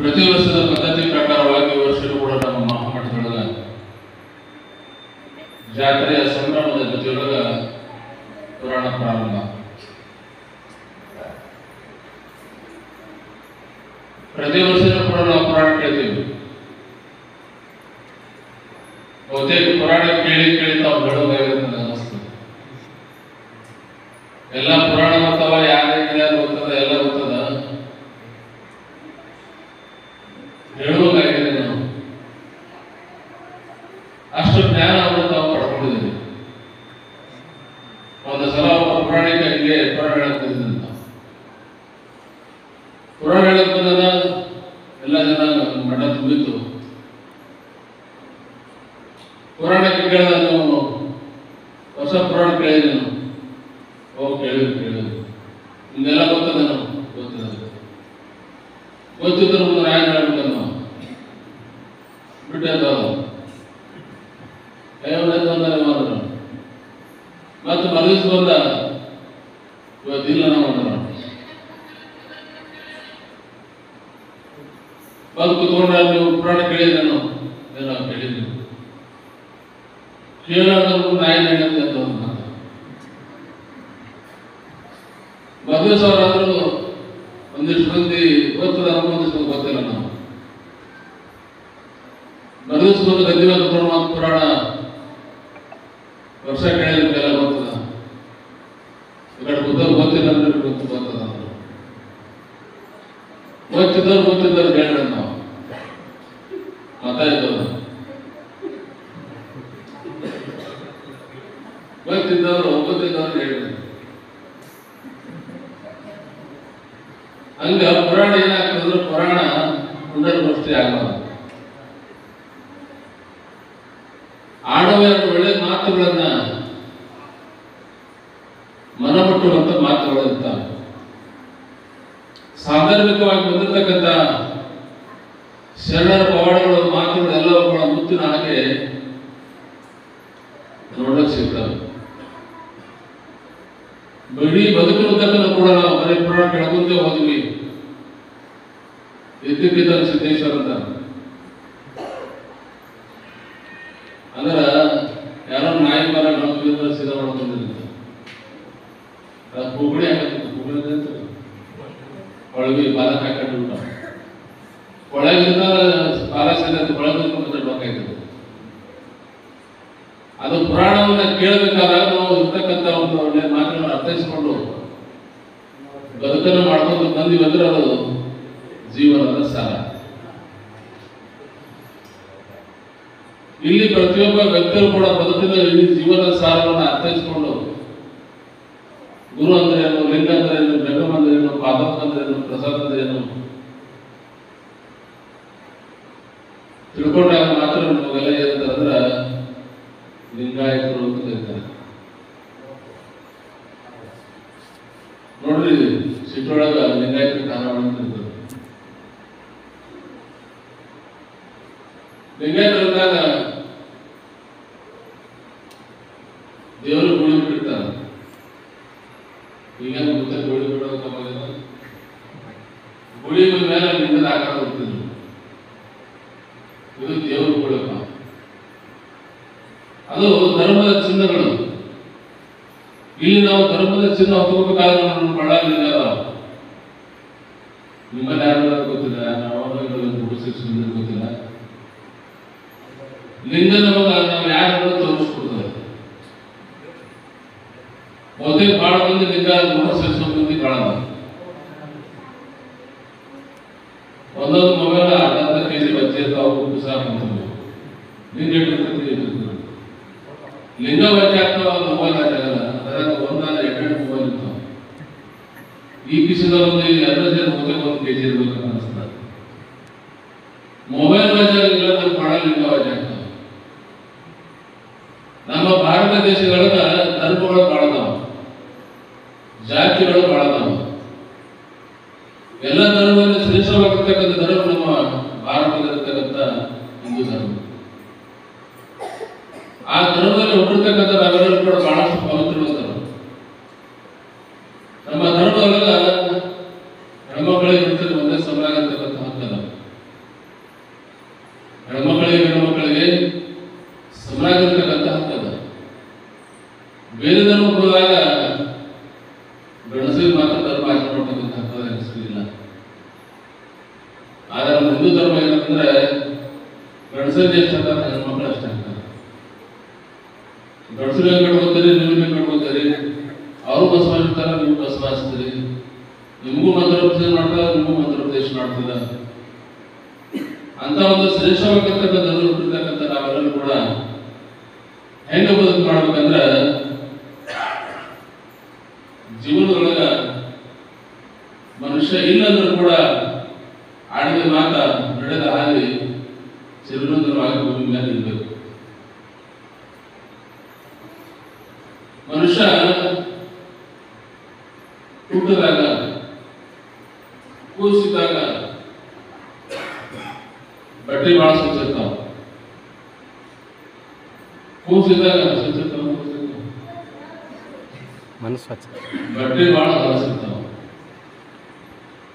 ಪ್ರತಿ ವರ್ಷದ ಪದ್ಧತಿ ಪ್ರಕಾರವಾಗಿ ಈ ವರ್ಷವೂ ಕೂಡ ನಮ್ಮ ಮಹಾಮಠದೊಳಗ ಜಾತ್ರೆಯ ಸಂಭ್ರಮದ ಜೊತೆಯೊಳಗ ಪುರಾಣ ಪ್ರಾರಂಭ. ಪ್ರತಿ ವರ್ಷವೂ ಕೂಡ ನಾವು ಪುರಾಣ ಕೇಳ್ತೀವಿ. ಬಹುತೇಕ ಪುರಾಣ ಕೇಳಿ ಕೇಳಿ ತಾವು ಬೆಳಗಾಗಿರುತ್ತೆ ನನಗೆ ಅನಿಸ್ತದೆ. ಎಲ್ಲ ಪುರಾಣ ಗೊತ್ತವ, ಯಾರು ಗೊತ್ತದ, ಎಲ್ಲ ಗೊತ್ತದ, ಹೇಳುವಾಗಿದೆ ನಾವು. ಅಷ್ಟು ಜ್ಞಾನ ಅವರು ತಾವು ಪಡ್ಕೊಂಡಿದ್ದೀವಿ. ಒಂದು ಸಲ ಒಬ್ಬ ಪುರಾಣಿಕ ಹಿಂಗೆ ಪುರಾಣ ಹೇಳಕ್ ಬಂದಿದ್ದಂತ. ಪುರಾಣ ಹೇಳಕ್ ಬಂದಾಗ ಎಲ್ಲ ಜನ ಮಠ ತುಂಬಿತ್ತು. ಪುರಾಣಕ್ಕೆ ಕೇಳಿದ, ನೀವು ಹೊಸ ಪುರಾಣ ಕೇಳಿದೆ, ನಾವು ಕೇಳಿದ್ರು ನಿಮ್ಗೆಲ್ಲ ಗೊತ್ತದ, ನಾವು ಗೊತ್ತಿದ್ರು ಮುಂದೆ ರಾಯ ಹೇಳ್ಬೇಕಂತ ನಾವು ಬಿಟ್ಟು ಮಾತ್ರ ಮತ್ತೆ ಮರದಿಸ್ ಬಂದ, ಇವತ್ತಿಲ್ಲ ನಾವು ಅಂದ್ರ ಬಂದು ಕುತ್ಕೊಂಡ್ರ, ನೀವು ಪುರಾಣ ಕೇಳಿದ್ರೆ ನಾವು ಕೇಳಿದ್ವಿ. ಕೇಳೋದ್ರ ನಾಯಿ ನಡೆಯುತ್ತೆ ಅಂತ ಒಂದು ಮಾತು. ಮರದಿಸ್ ಅವರಾದ್ರೂ ಒಂದಿಷ್ಟು ಮಂದಿ ಗೊತ್ತದ, ಒಂದಿಷ್ಟು ಗೊತ್ತಿಲ್ಲ. ನಾವು ಮರದಿಸ್ ಬಂದು ಗದ್ದಿವಂತ ಪುರಾಣ ವರ್ಷ ಕೇಳಿದ್ರಿಗೆಲ್ಲ ಗೊತ್ತದ. ಈ ಕಡೆ ಗೊತ್ತವ್ರು ಗೊತ್ತಿಲ್ಲ ಅಂದ್ರೆ ಗೊತ್ತದ ಅಂತ ಗೊತ್ತಿದ್ದವ್ರು ಕೇಳಿದ್ರೆ ನಾವು ಮಾತಾಡಿದವರು ಗೊತ್ತಿದ್ದವ್ರು ಹೇಳಿದ್ರು. ಹಂಗ ಪುರಾಣ ಏನಾಗ್ತದ್ರೆ, ಪುರಾಣ ಪುನರ್ವೃಷ್ಟಿ ಆಗಬಾರ್ದು. ಆಡುವ ಎರಡು ಒಳ್ಳೆ ಮಾತುಗಳನ್ನ ಮನಮುಟ್ಟುವಂತ ಮಾತುಗಳು ಇರ್ತಾವೆ. ಸಾಂದರ್ಭಿಕವಾಗಿ ಬಂದಿರತಕ್ಕಂಥ ಶರಣರ ಪವಾಡಗಳು, ಮಾತುಗಳು ಎಲ್ಲವುಗಳ ಮುತ್ತಿನ ಹಾಗೆ ನೋಡಕ್ ಸಿಗ್ತವೆ. ಇಡೀ ಬದುಕಿನ ಕೂಡ ನಾವು ಬರೀ ಪುರಾಣ ಕೇಳ್ಕೊಂತೇ ಹೋದ್ವಿ. ಇದ್ದಕ್ಕಿದ್ದ ಸಿದ್ದೇಶ್ವರ ಅಂತ ಅಂದ್ರ ಯಾರೋ ನಾಯಿ ಮರ ಗಣಪತಿಯಿಂದ ಸಿದ್ಧ ಮಾಡ್ಕೊಂಡಿರ್ತ, ಹುಬ್ಬಳಿ ಹಾಕತ್ತಿತ್ತು. ಹುಬ್ಬಳಿ ಒಳಗೆ ಬಾಲಕ ಹಾಕೊಂಡು ಬಿಟ್ಟ, ಒಳಗಿಂದ ಬಾಲ ಸಿದ್ಧತೆ ಒಳಗಿಂದ ಮಾತಾಡ್ಬೇಕಾಯ್ತದೆ. ಅದು ಪುರಾಣವನ್ನ ಕೇಳಬೇಕಾದಾಗ ನಾವು ಇರ್ತಕ್ಕಂಥ ಒಂದು ಒಳ್ಳೆ ಮಾತುಗಳನ್ನು ಅರ್ಥೈಸಿಕೊಂಡು ಬದುಕನ್ನು ಮಾಡ್ಕೊಂಡು ಬಂದಿವಂದ್ರೆ ಅದು ಜೀವನದ ಸಾರ. ಇಲ್ಲಿ ಪ್ರತಿಯೊಬ್ಬ ವ್ಯಕ್ತಿಯು ಕೂಡ ಬದುಕಿನ ಇಡೀ ಜೀವನದ ಸಾರವನ್ನು ಅರ್ಥೈಸಿಕೊಂಡು ಗುರು ಅಂದ್ರೆ ಏನು, ಲಿಂಗ ಅಂದ್ರೆ ಏನು, ಜಗಮ್ ಅಂದ್ರೆ ಏನು, ಪಾದಕ ಅಂದ್ರೆ ಏನು, ಪ್ರಸಾದ ಅಂದ್ರೆ ಏನು ತಿಳ್ಕೊಂಡಾಗ ಮಾತ್ರ ನಮಗೆಲ್ಲ ಏನಂತಂದ್ರೆ ಲಿಂಗಾಯತರು ಅಂತ ಕರೀತಾರೆ. ನೋಡ್ರಿ, ಸಿಟ್ಟೊಳಗ ಲಿಂಗಾಯತರು ಕಾರವಾರ ಅಂತ ಇರ್ತಾರೆ. ಲಿಂಗಾಯತರಿದ್ದಾಗ ದೇವರು ಗುಳಿ ಬಿಟ್ಟಿರ್ತಾರೆ. ಈಗ ಗೊತ್ತ ಗುಳಿ ಬಿಡೋದು ಗುಳಿ ಮೇಲೆ ಲಿಂಗದ ಆಕಾರ ಹೋಗ್ತಿದ್ರು. ಇದು ದೇವರು ಗುಳಪ್ಪ. ಅದು ಧರ್ಮದ ಚಿಹ್ನೆಗಳು. ಇಲ್ಲಿ ನಾವು ಧರ್ಮದ ಚಿಹ್ನೆ ಹೊತ್ಕೋಬೇಕಾದ್ರೆ ನಮ್ಮ ಬಳ್ಳಾರಿಲಿಂಗ ಅದಾವ. ನಿಮ್ಮಲ್ಲಿ ಯಾರು ಗೊತ್ತಿಲ್ಲ, ಗೊತ್ತಿಲ್ಲ. ಲಿಂಗ ನಮಗ ನಾವು ಯಾರು ತೋರಿಸ್ಕೊಡ್ತೇವೆ. ಬಹುತೇಕ ಬಹಳ ಮಂದಿ ಲಿಂಗ ಸೇರಿಸೋ ಮಂದಿ ಬಹಳ. ಒಂದೊಂದು ಮೊಬೈಲ್ ಅರ್ಧ ಕೆಜಿ ಬಚ್ಚೆ ಇರ್ತಾವ, ಲಿಂಗ ಲಿಂಗ ಬಚ್ಚೆ ಆಗ್ತಾವ, ಮೊಬೈಲ್ ಆಗಲ್ಲ. ಅದ್ರಾಗ ಒಂದಾದ 2 ಮೊಬೈಲ್ ಇರ್ತಾವ. ಈ ಕಿಸಿದ ಒಂದು 2 ಜನ ಬಹುತೇಕ 1 ಕೆಜಿ ಇರ್ಬೇಕಂತ ಅನಿಸ್ತದೆ. ಮೊಬೈಲ್ ವಜಾಗಿಲ್ಲ, ಬಹಳ ಲಿಂಗ ವಜಾ ಆಗ್ತಾವ. ನಮ್ಮ ಭಾರತ ದೇಶದೊಳಗ ಧರ್ಮಗಳು ಬಹಳ ಅದಾವ, ಜಾತಿಗಳು ಬಹಳ ಅದಾವ. ಎಲ್ಲ ಧರ್ಮದಲ್ಲಿ ಶ್ರೇಷ್ಠವಾಗಿರ್ತಕ್ಕಂಥ ಧರ್ಮ ನಮ್ಮ ಭಾರತದಲ್ಲಿರ್ತಕ್ಕಂಥ ಹಿಂದೂ ಧರ್ಮ. ಆ ಧರ್ಮದಲ್ಲಿ ಹೊರತಕ್ಕಂಥ ನಾವೆಲ್ಲರೂ ಕೂಡ ಬಹಳಷ್ಟು ಪವಿತ್ರವಾದ ನಮ್ಮ ಧರ್ಮದೊಳಗ ಹೆಣ್ಮಕ್ಳಿಗೆ ಒಂದೇ ಸಮಯ ಅಂತಕ್ಕಂಥ ಹಕ್ಕದ. ಆದರೆ ನಮ್ಮ ಹಿಂದೂ ಧರ್ಮ ಏನಂತಂದ್ರೆ ಗಂಡಸರಿಗೆ ಎಷ್ಟು ಅಂತಾರೆ, ಹೆಣ್ಮಕ್ಳು ಅಷ್ಟೇ ಅಂತಾರೆ. ಗಂಡಸರಿಗೆ ಕಟ್ಕೋತೀರಿ, ನೀವು ಕಟ್ಕೋತೀರಿ, ಅವರು ಬಸವಾಯಿಸ್ತಾರ, ನೀವು ಬಸವಾಯಿಸ್ತೀರಿ, ನಿಮಗೂ ಮಂತ್ರೋಪದೇಶ ಮಾಡ್ತಾರೆ, ನಿಮಗೂ ಮಂತ್ರೋಪದೇಶ ಮಾಡ್ತದ ಅಂತ ಒಂದು ಶ್ರೇಷ್ಠವಾಗಿರ್ತಕ್ಕಂಥ ಧರ್ಮದಲ್ಲಿರ್ತಕ್ಕಂಥ ನಾವೆಲ್ಲರೂ ಕೂಡ ಹೆಂಗೆ ಬದುಕು ಮಾಡ್ಬೇಕಂದ್ರೆ ಜೀವನದೊಳಗ ಮನುಷ್ಯ ಇಲ್ಲಂದ್ರೂ ಕೂಡ ಆಡಿದ ಮಾತ ನಡೆದ ಹಾದಿ ಚಿರನೂತನವಾಗಿ ಭೂಮಿ ಮೇಲೆ ಇರಬೇಕು. ಮನುಷ್ಯ ಹುಟ್ಟಿದಾಗ ಕೂಸಿದಾಗ ಬಟ್ಟೆ ಬಹಳ ಸ್ವಚ್ಛಿರ್ತಾವ, ಕೂಸಿದಾಗ ಬಟ್ಟೆ ಬಹಳ ಹೊಲಸಿರ್ತಾವ,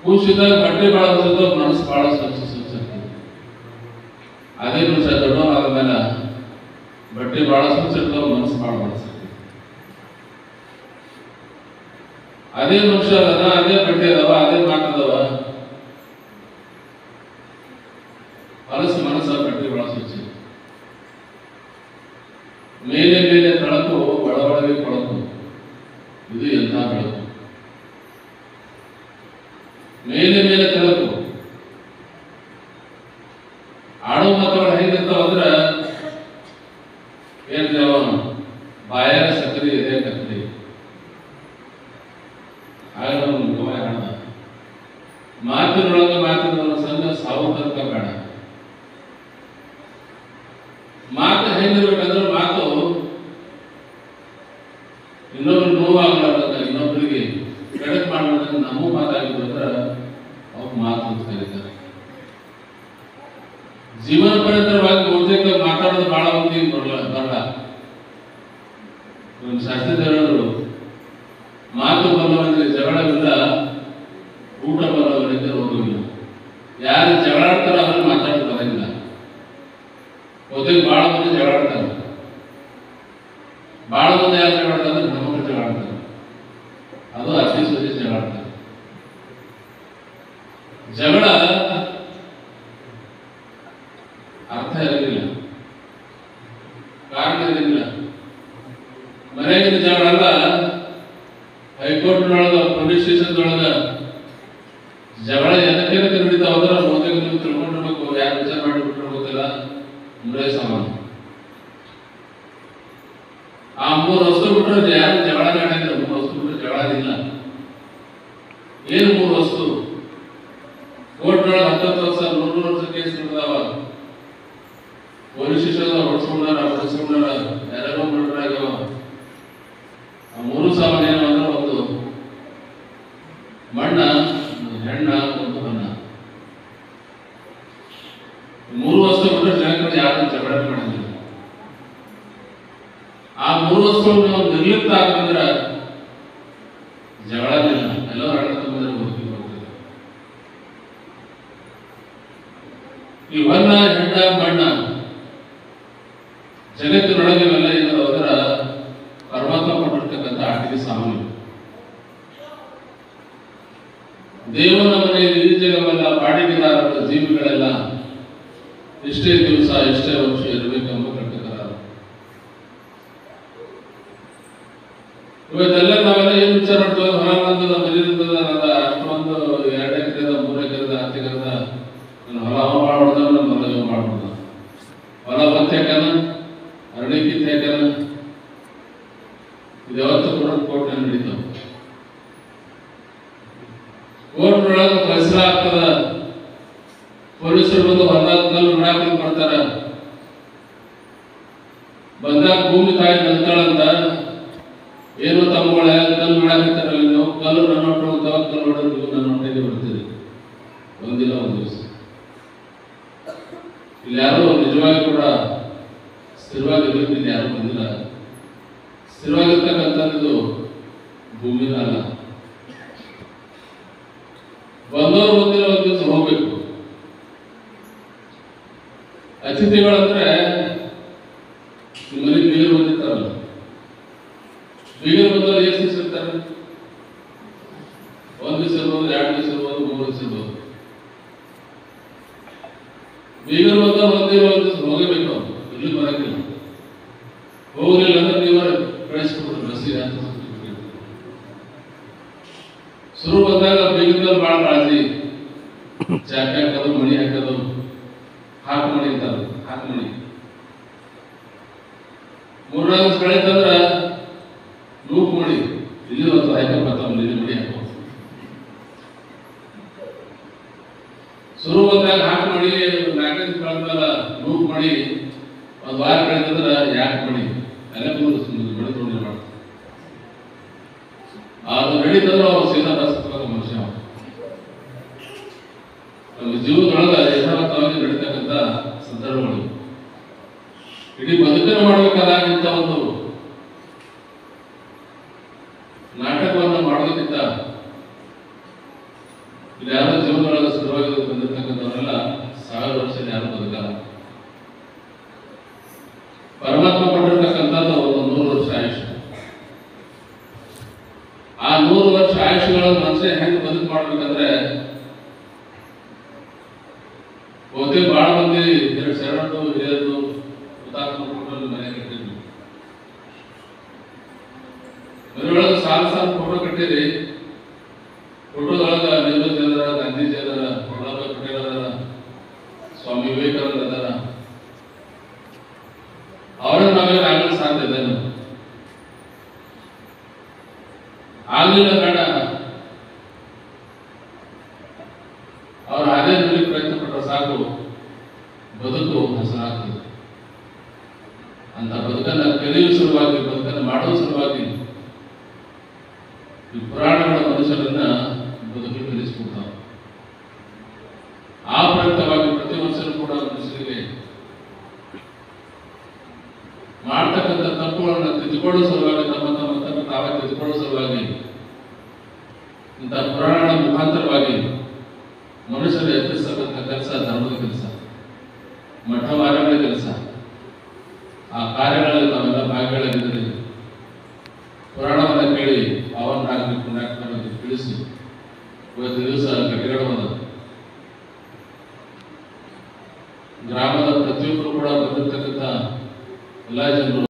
ಕೂಸಿದಾಗ ಬಟ್ಟೆ ಬಹಳ ಹೊಲಸಿರ್ತಾವ, ಮನಸ್ಸು ಬಹಳ ಸ್ವಚ್ಛ ಇರ್ತದೆ. ಅದೇ ಮನುಷ್ಯ ದೊಡ್ಡವನಾದ ಮೇಲೆ ಬಟ್ಟೆ ಬಹಳ ಸ್ವಚ್ಛ ಇರ್ತಾವ, ಮನಸ್ಸು ಬಹಳ ಹೊಲಸಿರ್ತದೆ. ಅದೇ ಮನುಷ್ಯ ಅದ, ಅದೇ ಬಟ್ಟೆ ಅದಾವ, ಅದೇ ಮಾತದವ, ಹೊಲಸು ಮನಸ್ಸ ಬಟ್ಟೆ ಬಹಳ ಸ್ವಚ್ಛ. ಮೇಲೆ ಮೇಲೆ ತಳಕು, ಒಳಗೆ ಕೊಳಕು, ಇದು ಎಂಥ ಬೆಳಕು. ಮೇಲೆ ಮೇಲೆ ತಳಕು ಆಡೋ ಮಾತುಗಳು ಹೇಗಿರ್ತಾವ ಅಂದ್ರೆ ಏನ್ತಾವ, ಬಾಯಾಗ ಸಕ್ಕರೆ ಇದೆ ಕಕ್ಕರಿ, ಆಗ ಕಾಣ ಮಾತಿನೊಳಗೆ ಮಾತಿನ ಸಂಘ ಸಾವು ತನಕ ಬೇಡ. ಮಾತು ಹೇಗಿರ್ಬೇಕಂದ್ರೆ ಮಾತು ಇನ್ನೊಬ್ರು ನೋವಾಗಲಾರ್ದ, ಇನ್ನೊಬ್ಬರಿಗೆ ಕೆಡಕ್ ಮಾಡಲಾರ್ದ ನಮಗೂ ಮಾತಾಗಿದ್ರು ಅಂದ್ರೆ ಅವ್ರು ಮಾತು ಅಂತ ಕರೀತಾರೆ. ಜೀವನ ಪರ್ಯಂತರವಾಗಿ ಬಹುತೇಕ ಮಾತಾಡೋದು ಬಹಳ ಮಂದಿ ಬರಲ್ಲ. ಶಾಸ್ತ್ರದ ಹೇಳೋರು ಮಾತು ಬಲ್ಲವನಿಗೆ ಜಗಳವಿಲ್ಲ, ಊಟ ಬಲ್ಲವನಿಗೆ ರೋಗವಿಲ್ಲ. ಯಾರು ಜಗಳಾಡ್ತಾರ ಅವ್ರಿಗೆ ಮಾತಾಡೋದು ಬರಂಗಿಲ್ಲ. ಬಹುತೇಕ ಬಹಳ ಮಂದಿ ಜಗಳಾಡ್ತಾರೆ. ಬಹಳ ಮಂದಿ ಯಾರು ಜಗಳಾಡ್ತಾರೆ, ನಮ್ಮನ್ನು ಜಗಳಾಡ್ತಾರೆ, ಅದು ಅತಿ ಸುದ್ದಿ ಜಗಳಾಡ್ತಾರೆ. ಜಗಳ ಅರ್ಥ ಇರಲಿಲ್ಲ, ಕಾರಣ ಇರಲಿಲ್ಲ. ಮನೆಗಿನ ಜಗಳ ಅಲ್ಲ, ಹೈಕೋರ್ಟ್ನೊಳಗ ಪೊಲೀಸ್ ಸ್ಟೇಷನ್ದೊಳಗ ಜಗಳ ಎದಕ್ಕೆ ನಡೀತಾವ ಅಂದ್ರೆ ಬಹುತೇಕ ನೀವು ತಿಳ್ಕೊಂಡಿರ್ಬೇಕು, ಯಾರು ವಿಚಾರ ಮಾಡಿಬಿಟ್ಟಿರ್ಬೇಕಿಲ್ಲ, ಮೂರೇ ಸಮಾನ. ಆ 3 ವಸ್ತು ಬಿಟ್ಟರೆ ಯಾರು ಜಗಳ ನಡೆಯಿಲ್ಲ. 3 ವಸ್ತು ಬಿಟ್ಟರೆ ಜಗಳ ಇಲ್ಲ. ಏನು 3 ವಸ್ತು? ಕೋರ್ಟ್ನೊಳಗೆ 10 ವರ್ಷ 100 ವರ್ಷ ಕೇಸ್ ನಡೆದಾವ, ಪೊಲೀಸ್ ಸ್ಟೇಷನ್ ಹೊಡ್ಸ್ಕೊಂಡಾರ, ಯಾರ್ಯಾರೋ ಮರ್ಡರ್ ಆಗ್ಯಾವ. ಆ 3 ಸಾಮಾನು ಏನು ಅಂದ್ರೆ ಒಂದು ಮಣ್ಣ, ಹೆಣ್ಣ, ಒಂದು ಬಣ್ಣ. 3 ವಸ್ತು ಬಿಟ್ಟರೆ ಜನಗಳು ಯಾರು ಜಗಳ ಮಾಡಿಲ್ಲ. ಆ 3 ವಸ್ತುಗಳು ನಾವು ನಿರ್ಲಿಪ್ತ ಆಗಂದ್ರೆ ಜಗಳ ಇಲ್ಲ, ಎಲ್ಲರೂ ಅಣ್ಣ ತಮ್ಮಂದ್ರೆ ಬದುಕಿ ಹೋಗ್ತದೆ. ಈ ವರ್ಣ, ಹೆಣ್ಣ, ಬಣ್ಣ ಜಗತ್ತಿನೊಳಗೆ ಇವೆಲ್ಲ ಏನದು ಅಂದ್ರೆ ಪರಮಾತ್ಮ ಕೊಟ್ಟಿರ್ತಕ್ಕಂಥ ಆಟಿಕೆ ಸಾಮಾನ್ಯ. ದೇವನ ಮನೆಯಲ್ಲಿ ಈ ಜಗವೆಲ್ಲ ಬಾಡಿಗೆದಾರರ ಜೀವಿಗಳೆಲ್ಲ ಇಷ್ಟೇ ದಿವಸ ಇಷ್ಟೇ ವರ್ಷ ಇರಬೇಕೆಂಬ ಕಟ್ಟಕರಾರ. ಇವತ್ತೆಲ್ಲ ನಾವೆಲ್ಲ ಏನ್ ವಿಚಾರ ಮಾಡ್ತೀವಿ, ಹೊರಾನಂದದ ಮನೆಯಿಂದ ಅಷ್ಟೊಂದು 2 ಎಕರೆದ 3 ಎಕರೆದ 10 ಎಕರೆದ ಹೊಲ ಮಾಡ್ಬಿಡ್ದ, ನಮ್ಮ ಹೊಲ ಮಾಡ್ಬಿಡ್ದ, ಹೊಲ ಬತ್ತಾಕನ ಅರಳಿ ಕಿತ್ತಾಕನ, ಇದು ಯಾವತ್ತು ಕೂಡ ಕೋರ್ಟ್ ನಡೀತಾವ. ಕೋರ್ಟ್ನೊಳಗೆ ಫೈಸಲಾ ಆಗ್ತದ, ಪೊಲೀಸರು ಬಂದು ಹೊರದಾದ ಕಲ್ಲು ನೋಡಾಕ ಬರ್ತಾರ. ಬಂದಾಗ ಭೂಮಿ ತಾಯಿ ನಂತಾಳಂತ, ಏನು ತಮ್ಮಗಳ ಕಲ್ಲು ನೋಡಾಕಿರ್ತಾರಲ್ಲ ನೀವು, ಕಲ್ಲು ನನ್ನ ಹೊಟ್ಟೆ ಹೋಗ್ತಾವ, ಕಲ್ಲು ನೋಡೋದು ನೀವು ನನ್ನ ಹೊಟ್ಟೆಗೆ ಬರ್ತೀರಿ ಒಂದಿಲ್ಲ ಒಂದು ದಿವಸ. ಇಲ್ಲಿ ಯಾರು ನಿಜವಾಗಿ ಕೂಡ ಸ್ಥಿರವಾಗಿರ್ಬೇಕು, ಇಲ್ಲಿ ಯಾರು ಬಂದಿಲ್ಲ. ಸ್ಥಿರವಾಗಿರ್ತಕ್ಕಂಥದ್ದು ಭೂಮಿನ ಅಲ್ಲ. ಬಂದವರು ಬಂದಿರೋ ಒಂದು ದಿವಸ ಹೋಗ್ಬೇಕು. ಅತಿಥಿಗಳಂದ್ರೆ ಮನೆಗೆ ಬೀಗರು ಬಂದಿರ್ತಾರಲ್ಲ, ಬೀಗರು ಬಂದವರು ಎಷ್ಟು ದಿವಸ ಇರ್ತಾರೆ? 1 ದಿವಸ ಇರ್ಬೋದು, 2 ದಿವಸ ಇರ್ಬೋದು, 3 ದಿವಸ ಇರ್ಬೋದು. ಬೀಗರು ಅಂತ ಹೋಗಬೇಕು, ಇಲ್ಲಿ ಬರಕ್ಕಿಲ್ಲ. ಹೋಗ್ಲಿಲ್ಲ ಅಂದ್ರೆ ನೀವೇ ಕಳಿಸ್ಬಿಟ್ರು ಬಸ್ಸಿಗೆ ಅಂತ. ಶುರು ಬಂದಾಗ ಬೀಗದಲ್ಲಿ ಭಾಳ ಕಾಳಜಿ, ಚಾಪೆ ಹಾಕೋದು, ಮಣಿ ಹಾಕೋದು, ಹಾಕು ಮಣಿ ಅಂತಾರೆ, ಹಾಕು ಮಣಿ. 3 ದಿವಸ ಕಳೀತಂದ್ರ ನೂಕು ಮಣಿ, ಇಲ್ಲಿ ಒಂದು ಹಾಕಿ ಬರ್ತಾವ, ಇಲ್ಲಿ ಮಣಿ ಹಾಕೋ. ಶುರು ಬಂದಾಗ ಹಾಕು ಮಣಿ, 4 ದಿವಸ ಕಳೆದ್ಮೇಲೆ ನೂಕು ಮಣಿ, ಒಂದು ವಾರ ಕಳೀತಂದ್ರ ಯಾಕೆ ಮಣಿ ಎಲ್ಲ ಮಣಿ ತೊಗೊಂಡು ಮಾಡ್ತಾರೆ. ಅದು ನಡೀತಂದ್ರೆ ಅವ್ರು ಸೀದಾ ಬರ್ತಕ್ಕ ಮನುಷ್ಯ. ನಮ್ಮ ಜೀವನದೊಳಗೆ ಯಥಾರ್ಥವಾಗಿ ನಡೀತಕ್ಕಂಥ ಸಂದರ್ಭಗಳು, ಇಡೀ ಬದುಕನ್ನು ಮಾಡಬೇಕಾದಂತ ಒಂದು ನಾಟಕವನ್ನು ಮಾಡೋದಕ್ಕಿಂತ ಇಲ್ಲಿ ಯಾರೋ ಜೀವನದೊಳಗೆ ಸ್ಥಿರವಾಗಿ ಬಂದಿರ್ತಕ್ಕಂಥವರೆಲ್ಲ 1000 ವರ್ಷ ಯಾರು ಬದುಕಲ್ಲ. ಪರಮಾತ್ಮ ಕೊಟ್ಟಿರ್ತಕ್ಕಂಥದ್ದು ಒಂದು 100 ವರ್ಷ ಆಯುಷ್ಯ. ಆ 100 ವರ್ಷ ಆಯುಷ್ಯಗಳನ್ನು ಮನುಷ್ಯ ಹೆಂಗೆ ಬದುಕು ಮಾಡ್ಬೇಕಂದ್ರೆ, ಬಹುತೇಕ ಬಹಳ ಮಂದಿ 2 ಶರಣರು ಹಿರಿಯರು ಹುತಾತ್ಮ ಫೋಟೋ ಮನೆ ಕಟ್ಟಿದ್ವಿ. ಮನೆಯೊಳಗೆ ಸಾಲು ಫೋಟೋ ಕಟ್ಟಿರಿ. ಫೋಟೋದೊಳಗ ನೆಹರೂಜಿ ಅದರ, ಗಾಂಧೀಜಿ ಅದರ, ವಲ್ಲಭಾಯ್ ಪಟೇಲ್ ಅದರ, ಸ್ವಾಮಿ ವಿವೇಕಾನಂದ ಅದರ. ಅವರನ್ನು ನಾವೇನು ಆಗಲು ಸಾಧ್ಯ ಇದೆ? ಆಗಲಿಲ್ಲ ಬೇಡ, ಅವ್ರ ಅದೇ ನೋಡಿ ಪ್ರಯತ್ನ ಪಟ್ಟರೆ ಸಾಕು, ಬದುಕು ಹಸನಾಗ್ತದೆ. ಅಂತ ಬದುಕನ್ನು ಕಲಿಯುವ ಸಲುವಾಗಿ, ಬದುಕನ್ನು ಮಾಡುವ ಸಲುವಾಗಿ ಈ ಪುರಾಣಗಳ ಮನುಷ್ಯರನ್ನ ಬದುಕಲು ಕಲಿಸಿಕೊಡ್ತಾವೆ. ಆ ಪ್ರಯುಕ್ತವಾಗಿ ಪ್ರತಿ ವರ್ಷವೂ ಕೂಡ ಮನುಷ್ಯರಿಗೆ ಮಾಡ್ತಕ್ಕಂಥ ತಪ್ಪುಗಳನ್ನು ತಿದ್ದುಕೊಳ್ಳುವ ಸಲುವಾಗಿ, ತಮ್ಮ ತಾವೇ ತಿದ್ದುಕೊಳ್ಳುವ ಸಲುವಾಗಿ ಇಂಥ ಪುರಾಣಗಳ ಮುಖಾಂತರವಾಗಿ ಮನುಷ್ಯರು ಎದುರಿಸತಕ್ಕಂಥ ಕೆಲಸ ಧರ್ಮದ ಕೆಲಸ, ಮಠಮಾರ್ಗಗಳ ಕೆಲಸ. ಆ ಕಾರ್ಯಗಳಲ್ಲಿ ನಾವೆಲ್ಲ ಭಾಗಿಗಳಾಗಿದ್ದರೆ ಪುರಾಣವನ್ನು ಕೇಳಿ ಅವನ್ನಾಗಬೇಕು ತಿಳಿಸಿ ಇವತ್ತು ದಿವಸ ಕಟ್ಟಿಗಡವಾದ ಗ್ರಾಮದ ಪ್ರತಿಯೊಬ್ಬರು ಕೂಡ ಬಂದಿರತಕ್ಕಂಥ ಎಲ್ಲ ಜನರು